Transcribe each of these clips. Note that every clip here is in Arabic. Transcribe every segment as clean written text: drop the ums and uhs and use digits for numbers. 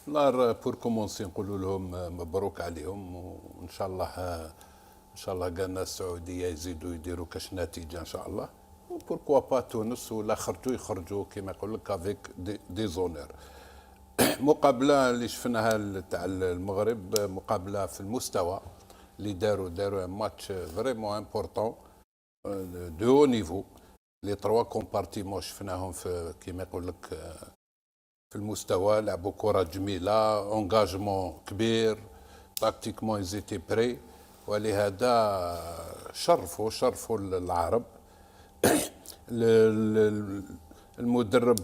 نهار بور كومونسي نقولوا لهم مبروك عليهم، وان شاء الله ان شاء الله قالنا السعوديه يزيدوا يديروا كاش نتيجه ان شاء الله، وبوركوا با تونس ولا يخرجوا كما يقول لك افيك دي زونور. مقابله اللي شفناها تاع المغرب مقابله في المستوى اللي داروا ماتش فريمون امبورطون دو هو نيفو. لي تروا كومبارتيمون شفناهم في كما يقول لك في المستوى، لعبوا كره جميله، انجاجمون كبير، تاكتيكمون زيتي بري، ولهذا شرفوا العرب. المدرب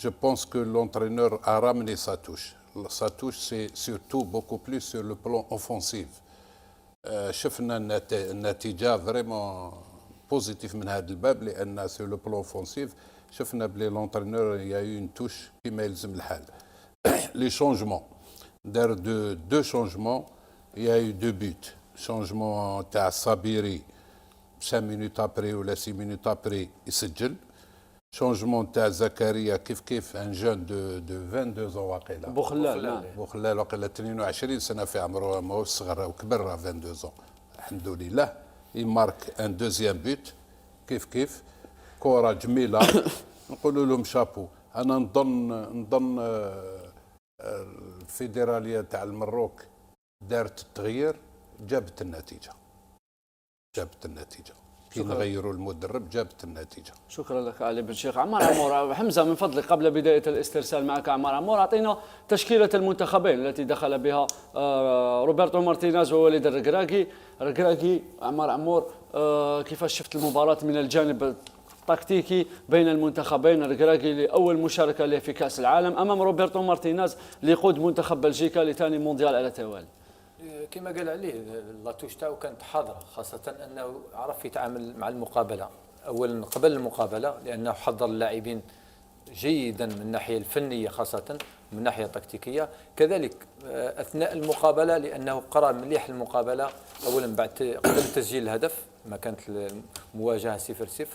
je pense que l'entraîneur a ramené sa touche. Sa touche, c'est surtout beaucoup plus sur le plan offensif. شفنا النتيجة فريمون بوزيتيف من هذا الباب، لأن sur le plan offensif شفنا بلي لونترينور يا اون توش كيما يلزم الحال. لي شونجمون دار دو شونجمون، يا يو دو بوت. شونجمون تاع الصابيري 5 مينوت ابري ولا 6 مينوت ابري يسجل. شونجمون تاع زكريا كيف ان جون دو 22 واقيلا، بوخلال واقيلا 22 سنه في عمره، ماهوش صغر وكبر 22. الحمد لله يمارك ان دوزيام بوت كيف كره جميله. نقولوا لهم شابو. انا نظن الفيدراليه تاع المروك دارت التغيير، جابت النتيجه كي نغيروا المدرب جابت النتيجه. شكرا لك علي بن شيخ. عمار عمور، حمزه من فضلك قبل بدايه الاسترسال معك عمار عمور، اعطينا تشكيله المنتخبين التي دخل بها روبرتو مارتينيز ووليد الركراكي. عمار عمور، كيفاش شفت المباراه من الجانب التكتيكي بين المنتخبين؟ الركراكي لاول مشاركه له في كاس العالم امام روبرتو مارتينيز ليقود منتخب بلجيكا لثاني مونديال على التوالي. كما قال عليه لاتوش تاعو كانت حاضره، خاصه انه عرف يتعامل مع المقابله اولا قبل المقابله، لانه حضر اللاعبين جيدا من الناحيه الفنيه خاصه من الناحيه التكتيكيه، كذلك اثناء المقابله لانه قرا مليح المقابله. اولا قبل تسجيل الهدف ما كانت المواجهه 0-0،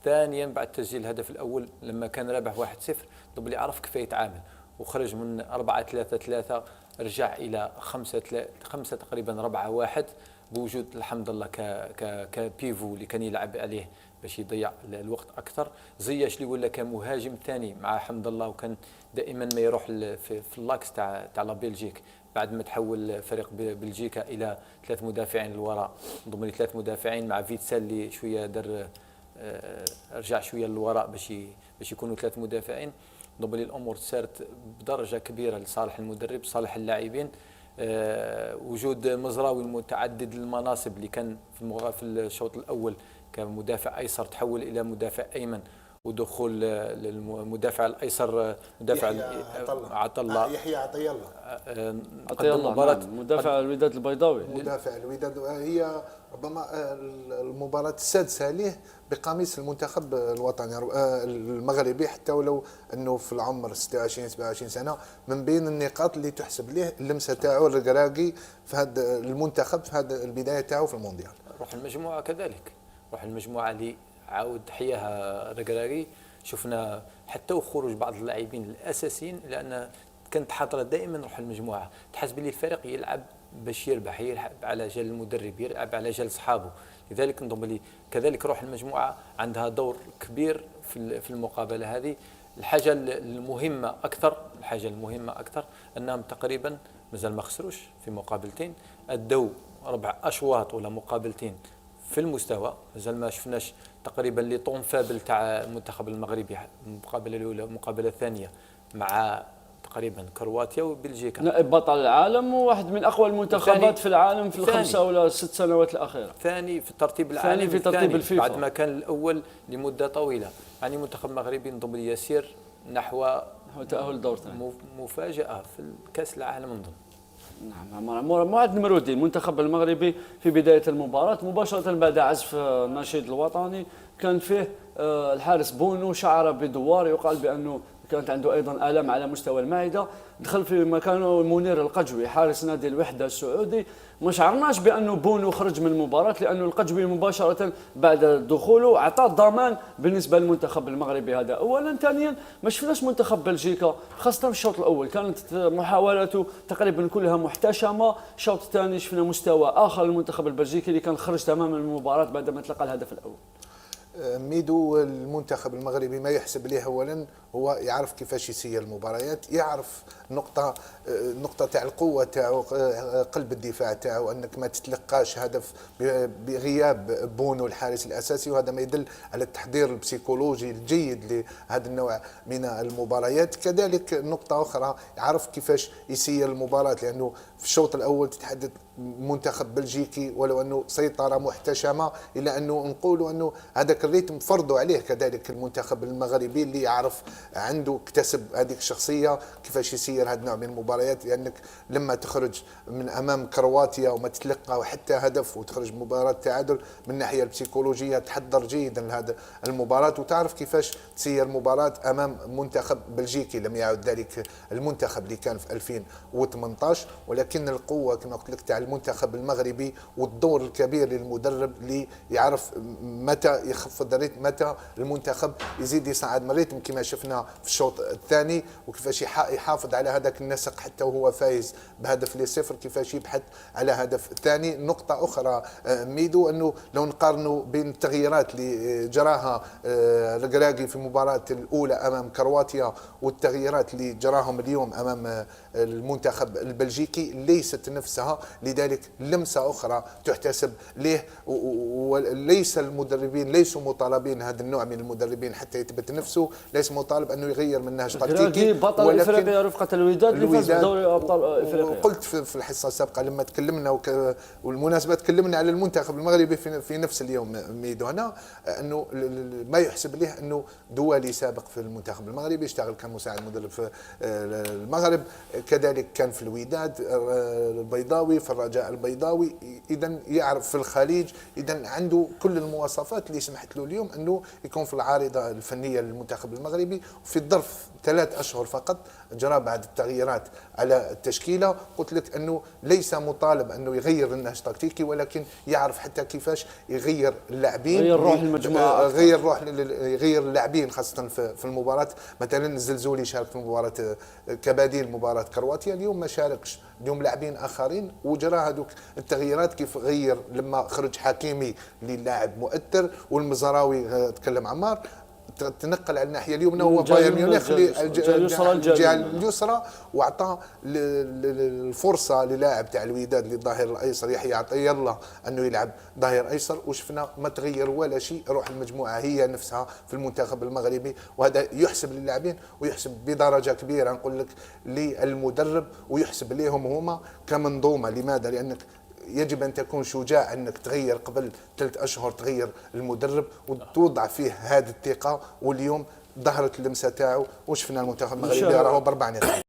ثانيا بعد تسجيل الهدف الاول لما كان رابح 1-0 طب اللي عرف كيف يتعامل، وخرج من 4-3-3 رجع الى 5 تقريبا 4-1 بوجود الحمد لله كبيفو اللي كان يلعب عليه باش يضيع الوقت اكثر. زياش اللي ولا كمهاجم ثاني مع حمد الله، وكان دائما ما يروح في اللاكس تاع لا بلجيك بعد ما تحول فريق بلجيكا الى 3 مدافعين للوراء، ضمن 3 مدافعين مع فيتسال اللي شويه دار رجع شويه للوراء باش يكونوا 3 مدافعين. ضمن الامور سارت بدرجه كبيره لصالح المدرب صالح اللاعبين. وجود مزراوي متعدد المناصب اللي كان في الشوط الاول كمدافع ايسر تحول الى مدافع ايمن، ودخول المدافع الايسر مدافع عطله يحيى عطيه الله مدافع الوداد البيضاوي. مدافع الوداد هي ربما المباراة السادسة له بقميص المنتخب الوطني المغربي، حتى ولو انه في العمر 26 27 سنة. من بين النقاط اللي تحسب له اللمسة تاعو الركراكي في هذا المنتخب في هذا البداية تاعو في المونديال. روح المجموعة كذلك، روح المجموعة اللي عاود حياها الركراكي. شفنا حتى وخروج بعض اللاعبين الاساسيين، لان كانت حاضره دائما روح المجموعه، تحس باللي الفريق يلعب باش يربح، يلعب على جال المدرب، يلعب على جال اصحابه. لذلك نظن لي كذلك روح المجموعه عندها دور كبير في المقابله هذه. الحاجه المهمه اكثر انهم تقريبا مازال ما خسروش في مقابلتين، ادوا 4 اشواط ولا مقابلتين في المستوى. مازال ما شفناش تقريبا لي طون فابل تاع المنتخب المغربي، المقابله الاولى والمقابله الثانيه مع تقريبا كرواتيا وبلجيكا، نائب بطل العالم وواحد من اقوى المنتخبات في العالم في ال5 ولا 6 سنوات الاخيره، ثاني في الترتيب العالمي، ثاني في ترتيب الفيفا بعد ما كان الاول لمده طويله. يعني المنتخب المغربي نظن يسير نحو تاهل دور ثاني، مفاجاه في كاس العالم نظن. نعم. معد نمرودي المنتخب المغربي في بدايه المباراه مباشره بعد عزف النشيد الوطني كان فيه الحارس بونو شعر بدوار يقال بانه كانت عنده ايضا الام على مستوى المعده، دخل في مكانه منير القجوي حارس نادي الوحده السعودي. ما شعرناش بانه بونو خرج من المباراه، لانه القجوي مباشره بعد دخوله اعطى ضمان بالنسبه للمنتخب المغربي. هذا اولا. ثانيا ما شفناش منتخب بلجيكا خاصه في الشوط الاول، كانت محاولاته تقريبا كلها محتشمه. الشوط الثاني شفنا مستوى اخر للمنتخب البلجيكي اللي كان خرج تماما من المباراه بعد ما تلقى الهدف الاول. ميدو المنتخب المغربي ما يحسب ليه اولا هو يعرف كيفاش يسير المباريات، يعرف نقطه تاع القوه تاعو، قلب الدفاع تاعو، انك ما تتلقاش هدف بغياب بونو الحارس الاساسي، وهذا ما يدل على التحضير البسيكولوجي الجيد لهذا النوع من المباريات. كذلك نقطه اخرى يعرف كيفاش يسير المباراه، لانه في الشوط الاول تتحدث منتخب بلجيكي ولو انه سيطره محتشمه، الا انه نقولوا انه هذاك الريتم فرضوا عليه كذلك المنتخب المغربي اللي يعرف عنده اكتسب هذيك الشخصيه كيفاش يسير هذا النوع من المباريات. لانك لما تخرج من امام كرواتيا وما تتلقى حتى هدف وتخرج مباراه تعادل، من الناحيه البسيكولوجيه تحضر جيدا لهذا المباراه وتعرف كيفاش تسير مباراه امام منتخب بلجيكي لم يعد ذلك المنتخب اللي كان في 2018. ولكن القوه كما قلت لك تاع المنتخب المغربي والدور الكبير للمدرب اللي يعرف متى يخفض الريتم، متى المنتخب يزيد يصعد من الريتم كما شفنا في الشوط الثاني، وكيفاش يحافظ على هذاك النسق حتى وهو فايز بهدف ل0، كيفاش يبحث على هدف ثاني. نقطة أخرى ميدو أنه لو نقارنوا بين التغييرات اللي جراها الركراكي في المباراة الأولى أمام كرواتيا والتغييرات اللي جراهم اليوم أمام المنتخب البلجيكي ليست نفسها، لذلك لمسة أخرى تحتسب له. وليس المدربين ليسوا مطالبين، هذا النوع من المدربين حتى يثبت نفسه ليس مطالب أنه يغير من نهج تكتيكي. بطل إفريقيا رفقة الوداد اللي فاز بدوري أبطال إفريقيا. قلت في الحصة السابقة لما تكلمنا والمناسبة تكلمنا على المنتخب المغربي في نفس اليوم ميدو هنا، أنه ما يحسب له أنه دولي سابق في المنتخب المغربي، اشتغل كمساعد مدرب في المغرب، كذلك كان في الوداد البيضاوي، في الرجاء البيضاوي، إذا يعرف في الخليج، إذا عنده كل المواصفات اللي سمحت له اليوم أنه يكون في العارضة الفنية للمنتخب المغربي. وفي الظرف 3 أشهر فقط جرى بعد التغييرات على التشكيلة. قلت لك أنه ليس مطالب أنه يغير النهج التكتيكي، ولكن يعرف حتى كيفاش يغير اللاعبين، يغير روح المجموعة، يغير اللاعبين خاصة في المباراة. مثلا الزلزولي شارك في مباراة كبديل مباراة كرواتيا، اليوم ما شاركش، اليوم لاعبين آخرين وجرى هذوك التغييرات. كيف غير لما خرج حكيمي للاعب مؤثر، والمزراوي تكلم عمار تنقل على الناحيه اليمنى هو بايرن ميونخ الجهه اليسرى، واعطى الفرصه للاعب تاع الوداد للظهير الايسر يحيى عطيه الله انه يلعب ظهير ايسر، وشفنا ما تغير ولا شيء. روح المجموعه هي نفسها في المنتخب المغربي، وهذا يحسب للاعبين ويحسب بدرجه كبيره نقول لك للمدرب، ويحسب لهم هما كمنظومه. لماذا؟ لانك يجب أن تكون شجاع أنك تغير قبل 3 أشهر، تغير المدرب وتوضع فيه هذه الثقة. واليوم ظهرت اللمسة تاعو وشفنا المنتخب المغربي راهو ب4 نقاط.